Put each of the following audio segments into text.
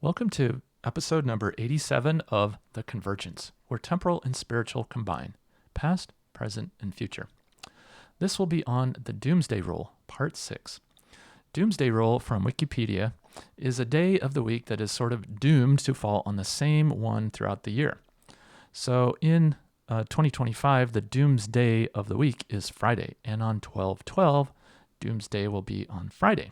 Welcome to episode number 87 of The Convergence, where temporal and spiritual combine, past, present, and future. This will be on the Doomsday Rule, Part 6. Doomsday Rule from Wikipedia is a day of the week that is sort of doomed to fall on the same one throughout the year. So in 2025, the Doomsday of the week is Friday, and on 12/12, Doomsday will be on Friday.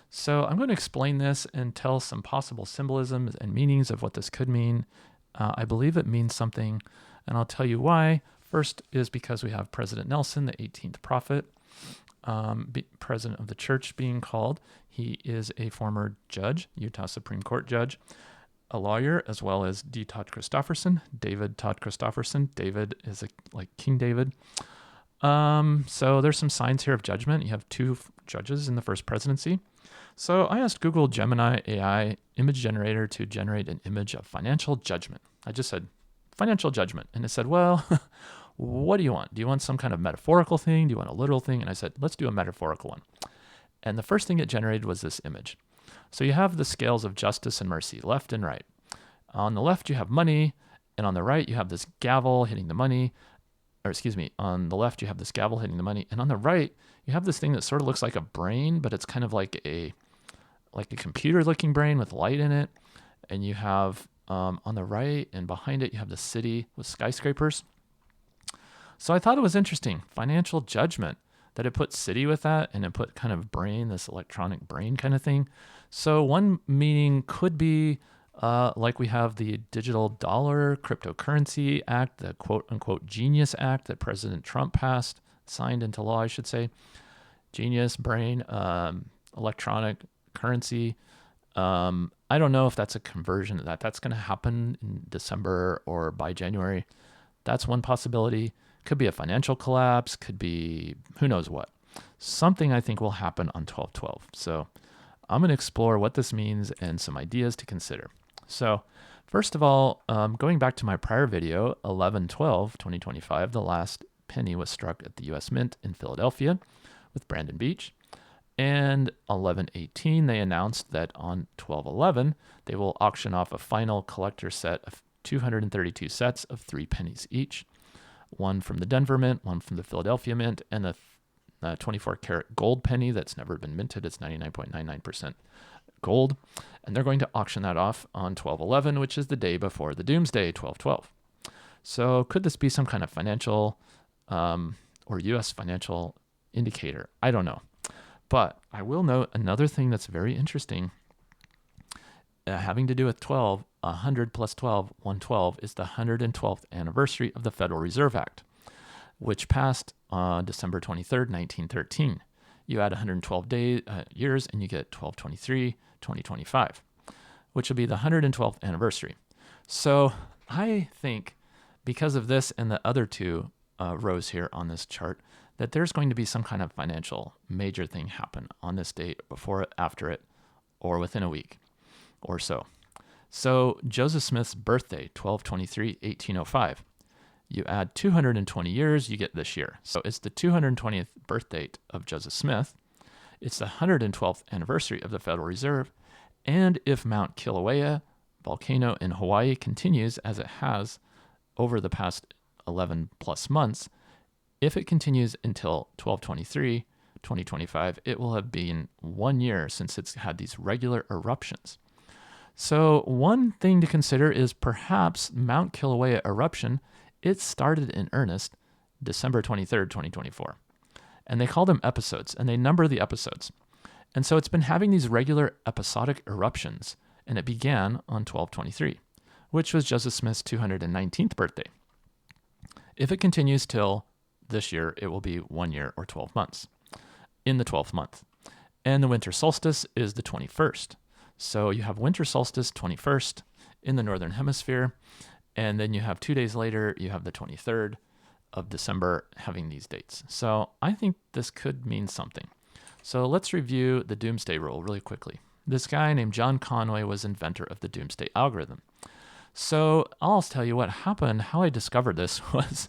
So I'm going to explain this and tell some possible symbolisms and meanings of what this could mean. I believe it means something, and I'll tell you why. First is because we have President Nelson, the 18th prophet, president of the church being called. He is a former judge, Utah Supreme Court judge, a lawyer, as well as D. Todd Christofferson, David Todd Christofferson. David is like King David. So there's some signs here of judgment. You have two judges in the first presidency. So I asked Google Gemini AI image generator to generate an image of financial judgment. I just said financial judgment. And it said, well, what do you want? Do you want some kind of metaphorical thing? Do you want a literal thing? And I said, let's do a metaphorical one. And the first thing it generated was this image. So you have the scales of justice and mercy, left and right. On the left, you have money. And on the right, you have this gavel hitting the money. On the left, you have this gavel hitting the money. And on the right, you have this thing that sort of looks like a brain, but it's kind of like a computer-looking brain with light in it. And you have, on the right and behind it, you have the city with skyscrapers. So I thought it was interesting, financial judgment, that it put city with that and it put kind of brain, this electronic brain kind of thing. So one meaning could be like we have the digital dollar cryptocurrency act, the quote unquote genius act that President Trump passed, signed into law, I should say. Genius, brain, electronic currency. I don't know if that's a conversion of that's going to happen in December or by January. That's one possibility. Could be a financial collapse, could be who knows what. Something I think will happen on 12/12. So I'm going to explore what this means and some ideas to consider. So first of all, going back to my prior video, 11/12/2025, the last penny was struck at the U.S. Mint in Philadelphia with Brandon Beach. And 11/18, they announced that on 12/11, they will auction off a final collector set of 232 sets of 3 pennies each. One from the Denver Mint, one from the Philadelphia Mint, and a 24-karat gold penny that's never been minted. It's 99.99% gold. And they're going to auction that off on 12/11, which is the day before the Doomsday, 12/12. So could this be some kind of financial or U.S. financial indicator? I don't know. But I will note another thing that's very interesting having to do with 12, 100 plus 12, 112 is the 112th anniversary of the Federal Reserve Act, which passed on December 23rd, 1913. You add 112 years and you get 1223, 2025, which will be the 112th anniversary. So I think because of this and the other two rows here on this chart, that there's going to be some kind of financial major thing happen on this date, before it, after it, or within a week or so. So Joseph Smith's birthday, 12/23/1805. You add 220 years, you get this year. So it's the 220th birth date of Joseph Smith. It's the 112th anniversary of the Federal Reserve. And if Mount Kilauea volcano in Hawaii continues as it has over the past 11 plus months, if it continues until 12/23/2025, it will have been 1 year since it's had these regular eruptions. So one thing to consider is perhaps Mount Kilauea eruption, it started in earnest December 23rd, 2024. And they call them episodes, and they number the episodes. And so it's been having these regular episodic eruptions, and it began on 12/23, which was Joseph Smith's 219th birthday. If it continues till this year, it will be 1 year or 12 months in the 12th month. And the winter solstice is the 21st. So you have winter solstice 21st in the northern hemisphere. And then you have 2 days later, you have the 23rd of December having these dates. So I think this could mean something. So let's review the Doomsday Rule really quickly. This guy named John Conway was inventor of the Doomsday algorithm. So I'll tell you what happened. How I discovered this was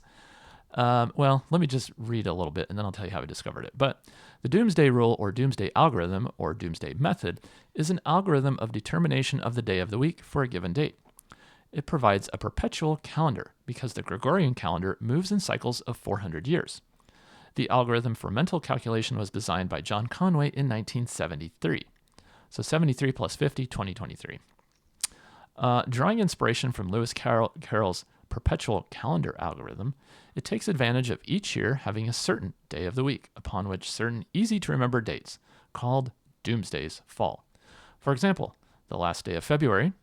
Well, let me just read a little bit and then I'll tell you how I discovered it. But the Doomsday Rule or Doomsday Algorithm or Doomsday Method is an algorithm of determination of the day of the week for a given date. It provides a perpetual calendar because the Gregorian calendar moves in cycles of 400 years. The algorithm for mental calculation was designed by John Conway in 1973. So 73 plus 50, 2023. Drawing inspiration from Lewis Carroll's perpetual calendar algorithm, it takes advantage of each year having a certain day of the week upon which certain easy-to-remember dates, called doomsdays, fall. For example, the last day of February,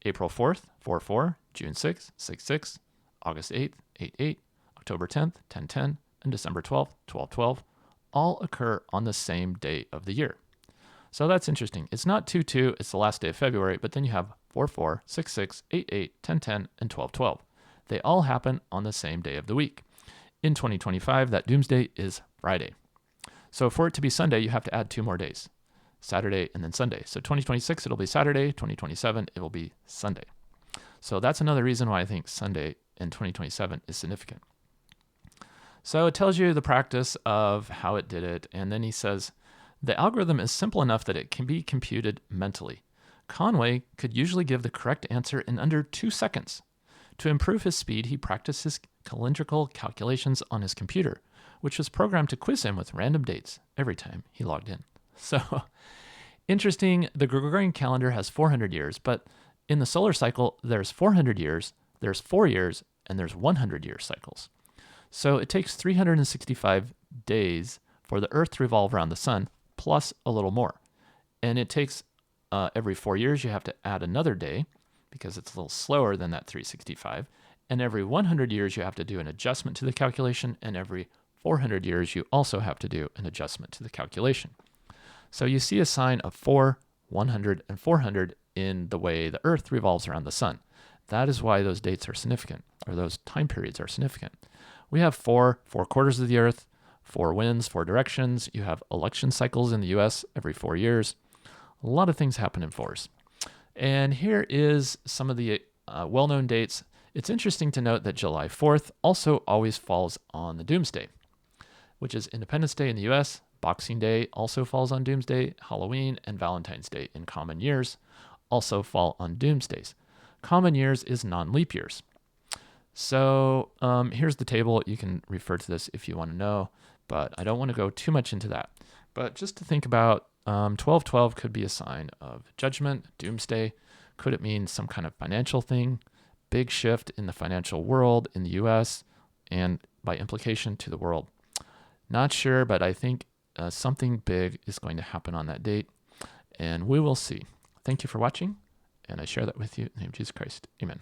April 4th, 4-4, June 6th, 6-6, August 8th, 8-8, October 10th, 10-10, and December 12th, 12-12, all occur on the same day of the year. So that's interesting. It's not 2-2, it's the last day of February, but then you have 4-4, 6-6, 8-8, 10-10, and 12-12. They all happen on the same day of the week. In 2025, that doomsday is Friday. So for it to be Sunday, you have to add 2 more days, Saturday and then Sunday. So 2026, it'll be Saturday. 2027, it will be Sunday. So that's another reason why I think Sunday in 2027 is significant. So it tells you the practice of how it did it. And then he says, the algorithm is simple enough that it can be computed mentally. Conway could usually give the correct answer in under 2 seconds. To improve his speed, he practiced his calendrical calculations on his computer, which was programmed to quiz him with random dates every time he logged in. So, interesting, the Gregorian calendar has 400 years, but in the solar cycle, there's 400 years, there's 4 years, and there's 100-year cycles. So it takes 365 days for the Earth to revolve around the sun, plus a little more. And it takes every 4 years, you have to add another day, because it's a little slower than that 365. And every 100 years, you have to do an adjustment to the calculation. And every 400 years, you also have to do an adjustment to the calculation. So you see a sign of 4, 100, and 400 in the way the Earth revolves around the sun. That is why those dates are significant, or those time periods are significant. We have 4 quarters of the Earth, 4 winds, 4 directions. You have election cycles in the US every 4 years. A lot of things happen in 4s. And here is some of the well-known dates. It's interesting to note that July 4th also always falls on the Doomsday, which is Independence Day in the US. Boxing Day also falls on Doomsday. Halloween and Valentine's Day in common years also fall on Doomsdays. Common years is non-leap years. So here's the table. You can refer to this if you want to know, but I don't want to go too much into that. But just to think about, 1212 could be a sign of judgment, doomsday. Could it mean some kind of financial thing? Big shift in the financial world in the US and by implication to the world. Not sure, but I think something big is going to happen on that date, and we will see. Thank you for watching, and I share that with you in the name of Jesus Christ. Amen.